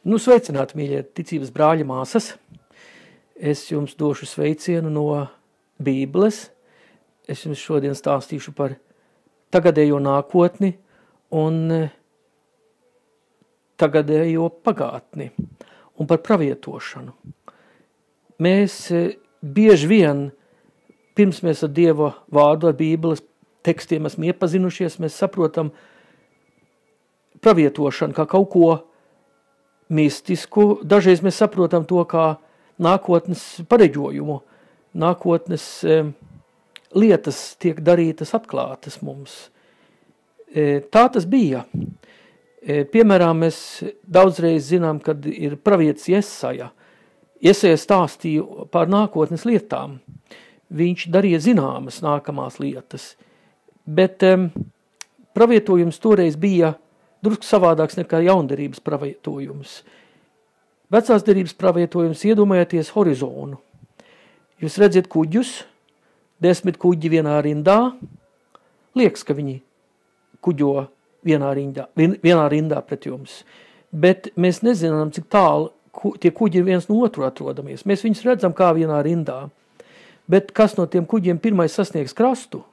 Nu, sveicināti, mīļie ticības brāļi māsas. Es jums došu sveicienu no Bībeles. Es jums šodien stāstīšu par tagadējo nākotni un tagadējo pagātni un par pravietošanu. Mēs bieži vien, pirms mēs ar Dieva vārdu, ar Bībeles tekstiem esam iepazinušies, mēs saprotam pravietošanu kā kaut ko mistisku. Dažreiz mēs saprotam to kā nākotnes pareģojumu. Nākotnes lietas tiek darītas, atklātas mums. Tā tas bija. Piemēram, mēs daudzreiz zinām, kad ir pravietis Jesaja. Jesaja stāstīja par nākotnes lietām. Viņš darīja zināmas nākamās lietas. Bet pravietojums toreiz bija drusku savādāks nekā jaunderības pravietojums. Vecās derības pravietojums, iedomājieties horizonu. Jūs redzat kuģus, 10 kuģi vienā rindā. Liekas, ka viņi kuģo vienā rindā pret jums. Bet mēs nezinām, cik tālu tie kuģi ir viens no otru atrodamies. Mēs viņus redzam kā vienā rindā. Bet kas no tiem kuģiem pirmais sasniegs krastu,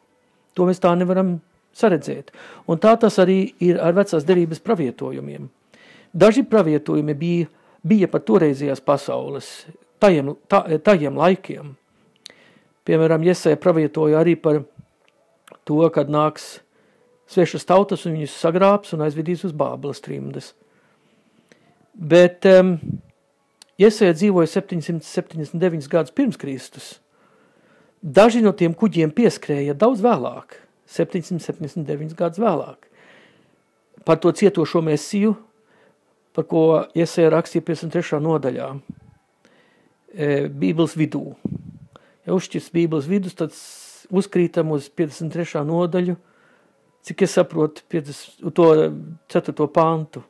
to mēs tā nevaram saredzēt. Un tā tas arī ir ar vecās derības pravietojumiem. Daži pravietojumi bija pat toreizajās pasaules, tajiem laikiem. Piemēram, Jesaja pravietoja arī par to, kad nāks svešas tautas un viņus sagrābs un aizvedīs uz Bābeles trimdes. Bet Jesaja dzīvoja 779 gadus pirms Kristus. Daži no tiem kuģiem pieskrēja daudz vēlāk, 779 gadus vēlāk. Par to cietošo Mesiju, par ko Jesaja rakstīja 53. nodaļā, Bībeles vidū. Ja uzšķirs Bībeles vidus, tad uzkrītam uz 53. nodaļu, cik es saprotu, to 4. pantu.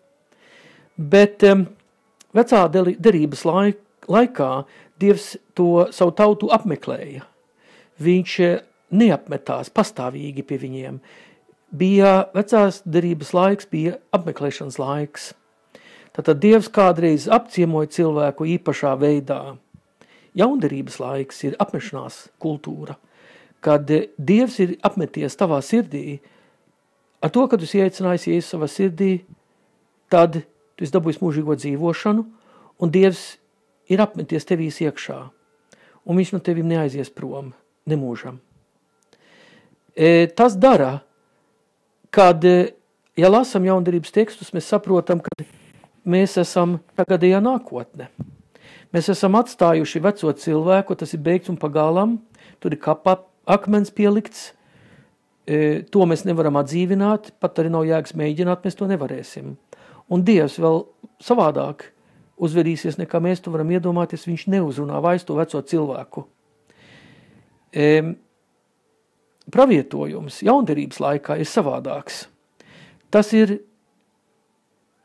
Bet vecā derības laikā Dievs to savu tautu apmeklēja. Viņš neapmetās pastāvīgi pie viņiem. Vecās derības laiks bija apmeklēšanas laiks. Tātad Dievs kādreiz apciemoja cilvēku īpašā veidā. Jaunderības laiks ir apmešanās kultūra, kad Dievs ir apmeties tavā sirdī. Ar to, kad tu ieaicinājis Jēzu savā sirdī, tad tu esi dabūjis mūžīgo dzīvošanu, un Dievs ir apmeties tevīs iekšā, un viņš no tevim neaizies prom, nemūžam. Tas dara, kad, ja lasam jaunderības tekstus, mēs saprotam, ka mēs esam tagadējā nākotne. Mēs esam atstājuši veco cilvēku, tas ir beigts un pagālam, tur ir kapā akmens pielikts, to mēs nevaram atdzīvināt, pat arī nav jēgas mēģināt, mēs to nevarēsim. Un Dievs vēl savādāk uzvedīsies, nekā mēs to varam iedomāties, viņš neuzrunā vairs to veco cilvēku. Pravietojums jaunderības laikā ir savādāks. Tas ir,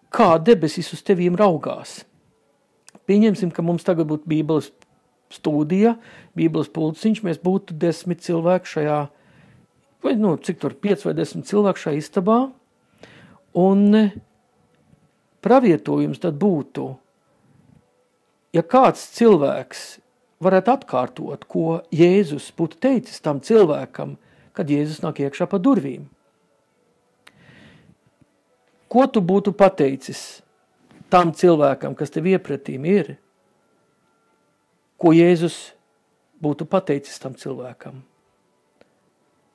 kā debesis uz tevīm raugās. Pieņemsim, ka mums tagad būtu Bībeles studija, Bībeles pulciņš, mēs būtu 10 cilvēki šajā, vai cik tur 5 vai 10 cilvēki šajā istabā, un pravietojums tad būtu, ja kāds cilvēks varētu atkārtot, ko Jēzus būtu teicis tam cilvēkam, kad Jēzus nāk iekšā pa durvīm. Ko tu būtu pateicis tam cilvēkam, kas tev iepratīm ir? Ko Jēzus būtu pateicis tam cilvēkam?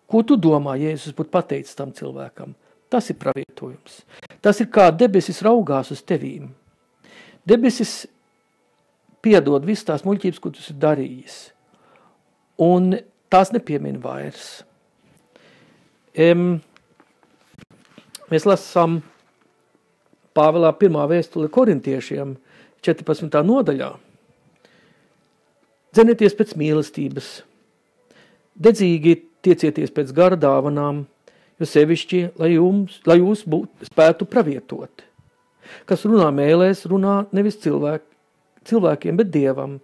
Ko tu domā, Jēzus būtu pateicis tam cilvēkam? Tas ir pravietojums. Tas ir kā debesis raugās uz tevīm. Debesis piedod visu tās muļķības, ko tu esi darījis. Un tās nepiemina vairs. Mēs lasām Pāvilā 1. vēstuli korintiešiem 14. nodaļā. Dzenieties pēc mīlestības, dedzīgi tiecieties pēc gara dāvanām, jo sevišķi, lai jūs spētu pravietot. Kas runā mēlēs, runā nevis cilvēkiem, bet Dievam,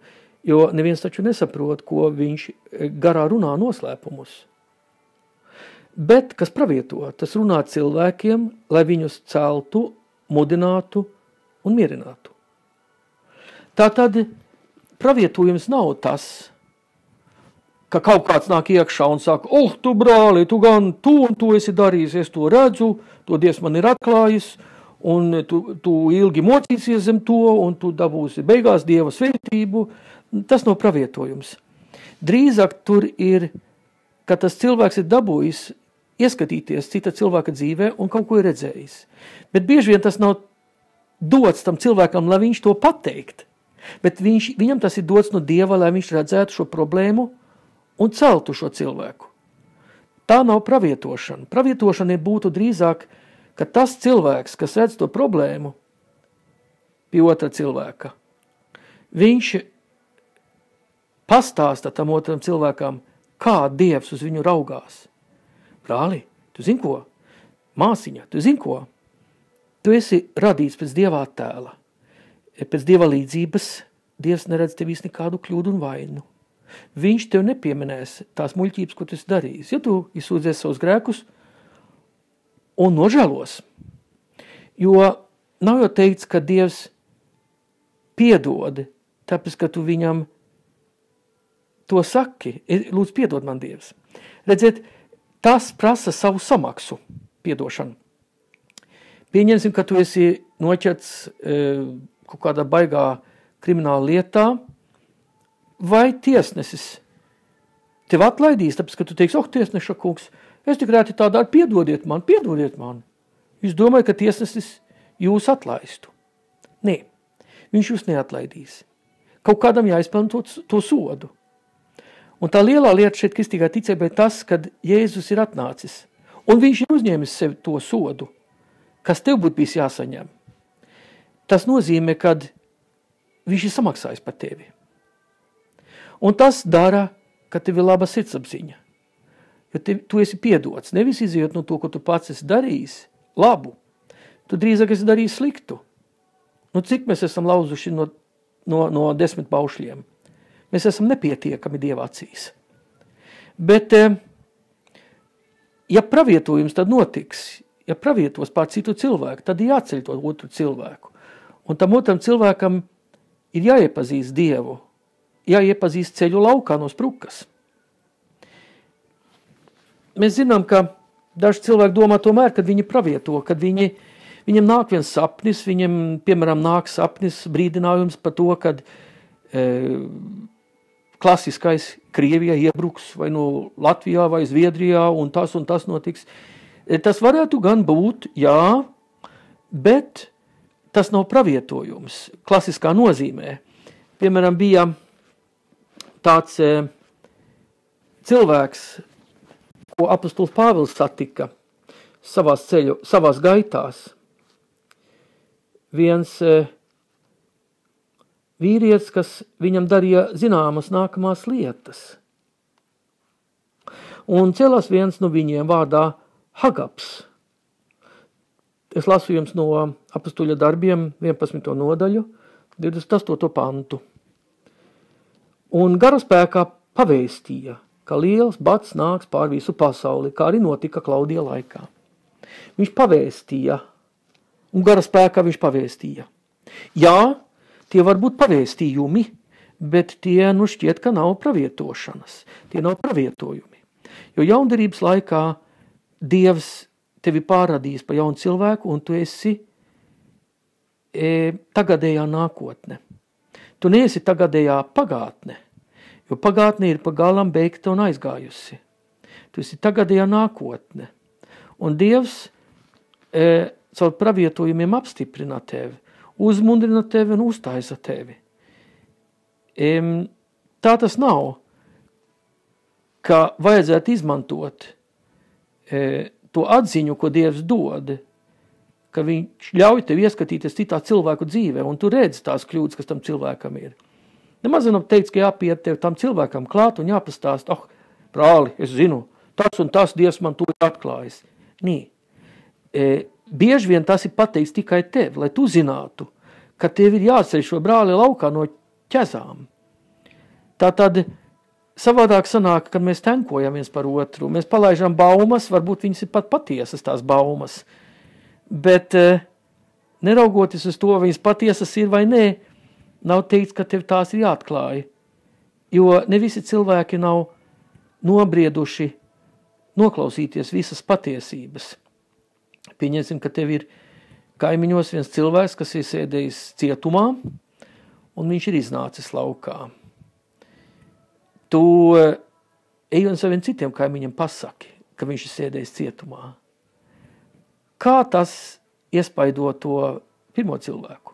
jo neviens taču nesaprot, ko viņš garā runā noslēpumus. Bet, kas pravieto, tas runā cilvēkiem, lai viņus celtu, mudinātu un mierinātu. Tātad pravietojums nav tas, ka kaut kāds nāk iekšā un saka, tu brāli, tu gan tu un tu esi darījis, es to redzu, to Dievs man ir atklājis, un tu ilgi mocīsies zem to, un tu dabūsi beigās Dieva svētību. Tas nav pravietojums. Drīzāk tur ir, ka tas cilvēks ir dabūjis ieskatīties cita cilvēka dzīvē un kaut ko ir redzējis. Bet bieži vien tas nav dots tam cilvēkam, lai viņš to pateikt, bet viņam tas ir dots no Dieva, lai viņš redzētu šo problēmu un celtu šo cilvēku. Tā nav pravietošana. Pravietošana būtu drīzāk, ka tas cilvēks, kas redz to problēmu pie otra cilvēka, viņš pastāsta tam otram cilvēkam, kā Dievs uz viņu raugās. Brāli, tu zini ko? Māsiņa, tu zini ko? Tu esi radīts pēc Dieva attēla. Pēc Dieva līdzības Dievs neredz tevīs nekādu kļūdu un vainu. Viņš tev nepieminēs tās muļķības, ko tu esi darījis. Ja tu izsūdzies savus grēkus un nožēlos. Jo nav jau teikts, ka Dievs piedod, tāpēc, ka tu viņam to saki. Lūdzu, piedod man, Dievs. Redziet, tas prasa savu samaksu, piedošanu. Pieņemsim, ka tu esi noķerts kaut kādā baigā krimināla lietā, vai tiesnesis tev atlaidīs, tāpēc, ka tu teiksi, tiesneša kungs, es tik rēti tā daru, piedodiet man. Jūs domājat, ka tiesnesis jūs atlaistu. Nē, viņš jūs neatlaidīs. Kaut kādam jāizpelna to sodu. Un tā lielā lieta šeit kristīgā ticībā ir tas, kad Jēzus ir atnācis, un viņš ir uzņēmis sev to sodu, kas tev būtu bijis jāsaņem. Tas nozīmē, kad viņš ir samaksājis par tevi. Un tas dara, ka tev ir laba sirdsapziņa. Jo tu esi piedots. Nevis izjūt no to, ko tu pats esi darījis, labu. Tu drīzāk esi darījis sliktu. Cik mēs esam lauzuši no 10 baušļiem? Mēs esam nepietiekami Dieva acīs. Bet, ja pravietojums tad notiks, ja pravietos pār citu cilvēku, tad jāceļ to otru cilvēku. Un tam otram cilvēkam ir jāiepazīst Dievu, jāiepazīst ceļu laukā no sprukas. Mēs zinām, ka daži cilvēki domā tomēr, kad viņi pravieto, kad viņam nāk viens sapnis, viņam, piemēram, nāk sapnis brīdinājums par to, kad klasiskais Krievijā iebruks vai no Latvijā vai Zviedrijā un tas notiks. Tas varētu gan būt, jā, bet tas nav pravietojums klasiskā nozīmē. Piemēram, bija tāds cilvēks, ko apostols Pāvils satika savās gaitās. Viens vīrietis, kas viņam darīja zināmas nākamās lietas. Un celās viens no viņiem vārdā Hagabs. Es lasu jums no apostoļa darbiem 11. nodaļu, 28. pantu. Un garaspēkā pavēstīja, ka liels bats nāks pār visu pasauli, kā arī notika Klaudija laikā. Viņš pavēstīja, un garaspēkā viņš pavēstīja. Jā, tie var būt pavēstījumi, bet tie šķiet, ka nav pravietošanas. Tie nav pravietojumi. Jo jaundarības laikā Dievs tevi pārradījis pa jaunu cilvēku, un tu esi tagadējā nākotne. Tu neesi tagadējā pagātne, jo pagātne ir pagalam beigta un aizgājusi. Tu esi tagadējā nākotne. Un Dievs caur pravietojumiem apstiprina tevi, uzmundrina tevi un uztaisa tevi. Tā tas nav, ka vajadzētu izmantot to atziņu, ko Dievs dod, ka viņš ļauj tev ieskatīties citā cilvēku dzīvē, un tu redzi tās kļūdas, kas tam cilvēkam ir. Nemaz nav teikts, ka jāpiet tev tam cilvēkam klāt un jāpastāst, brāli, es zinu, tas un tas Dievs man to ir atklājis. Nī. Bieži vien tas ir pateikts tikai tev, lai tu zinātu, ka tev ir jāceļ šo brāli laukā no ķezām. Tātad savādāk sanāk, kad mēs tenkojam viens par otru, mēs palaižam baumas, varbūt viņas ir pat patiesas tās baumas, bet neraugoties uz to, viņas patiesas ir vai nē, nav teikts, ka tev tās ir jāatklāja, jo ne visi cilvēki nav nobrieduši noklausīties visas patiesības. Pieņemsim, ka tev ir kaimiņos viens cilvēks, kas ir sēdējis cietumā, un viņš ir iznācis laukā. Tu ej un saviem citiem kaimiņiem pasaki, ka viņš ir sēdējis cietumā. Kā tas iespaido to pirmo cilvēku?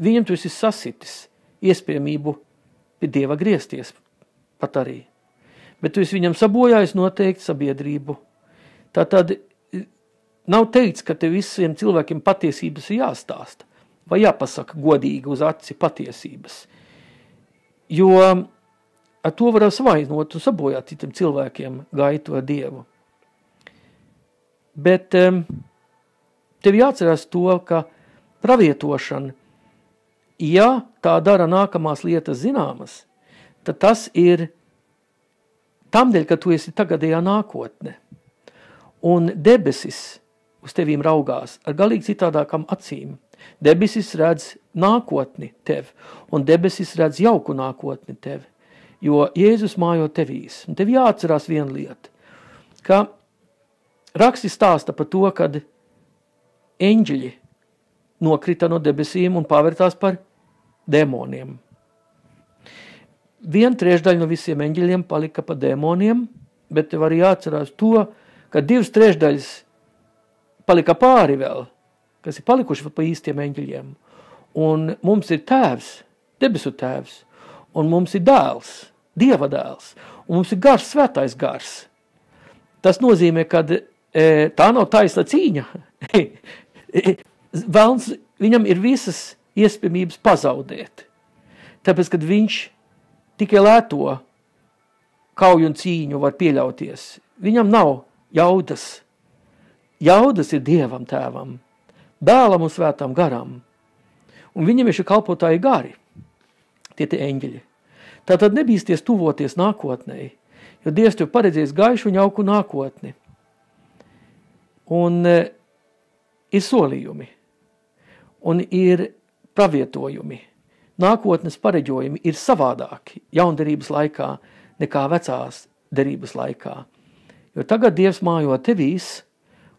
Viņam tu esi sasitis iespējamību pie Dieva griezties pat arī. Bet tu esi viņam sabojājis noteikti sabiedrību. Tātad nav teikts, ka tev visiem cilvēkiem patiesības ir jāstāsta vai jāpasaka godīgi uz aci patiesības. Jo ar to var savainot un sabojāt citiem cilvēkiem gaitu ar Dievu. Bet tev jāatcerās to, ka pravietošana, ja tā dara nākamās lietas zināmas, tad tas ir tamdēļ, ka tu esi tagadējā nākotne. Un debesis uz tevīm raugās ar galīgi citādākām acīm. Debesis redz nākotni tev, un debesis redz jauku nākotni tev, jo Jēzus mājo tevīs. Un tev jāatcerās viena lieta, ka raksti stāsta par to, kad eņģeļi nokrita no debesīm un pavērtās par demoniem. 1/3 no visiem eņģeļiem palika pa demoniem, bet tev arī jāatcerās to, ka 2/3 palika pāri vēl, kas ir palikuši pa īstiem eņģeļiem. Un mums ir tēvs, debesu tēvs, un mums ir dēls, Dieva dēls, un mums ir gars, svētais gars. Tas nozīmē, ka tā nav taisna cīņa. Velns, viņam ir visas iespējamības pazaudēt. Tāpēc, kad viņš tikai lēto kauju un cīņu var pieļauties, viņam nav jaudas. Jaudas ir Dievam tēvam, dēlam un svētam garam. Un viņam ir šie kalpotāji gari, tie eņģeļi. Tātad nebīsties tuvoties nākotnei, jo Dievs tev paredzējis gaišu un jauku nākotni. Un ir solījumi, un ir pravietojumi. Nākotnes pareģojumi ir savādāki jaunderības laikā nekā vecās derības laikā. Jo tagad Dievs mājo tevīs,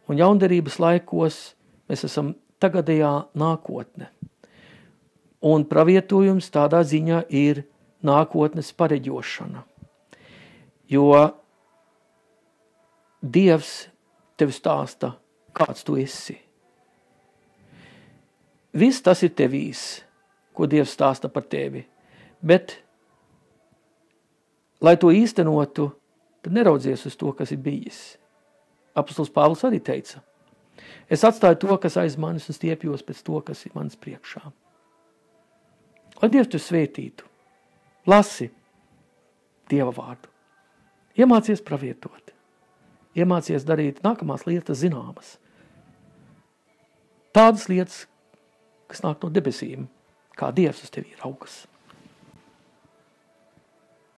un jaunderības laikos mēs esam tagadējā nākotne. Un pravietojums tādā ziņā ir nākotnes pareģošana. Jo Dievs tev stāsta, kāds tu esi. Viss tas ir tevīs, ko Dievs stāsta par tevi. Bet, lai to īstenotu, tad neraudzies uz to, kas ir bijis. Apostols Pāvils arī teica, es atstāju to, kas aiz manis un stiepjos pēc to, kas ir manis priekšā. Lai Dievs tev svētītu, lasi Dieva vārdu. Iemācies pravietot. Iemācies darīt nākamās lietas zināmas. Tādas lietas, kas nāk no debesīm, kā Dievs uz tevi raugas.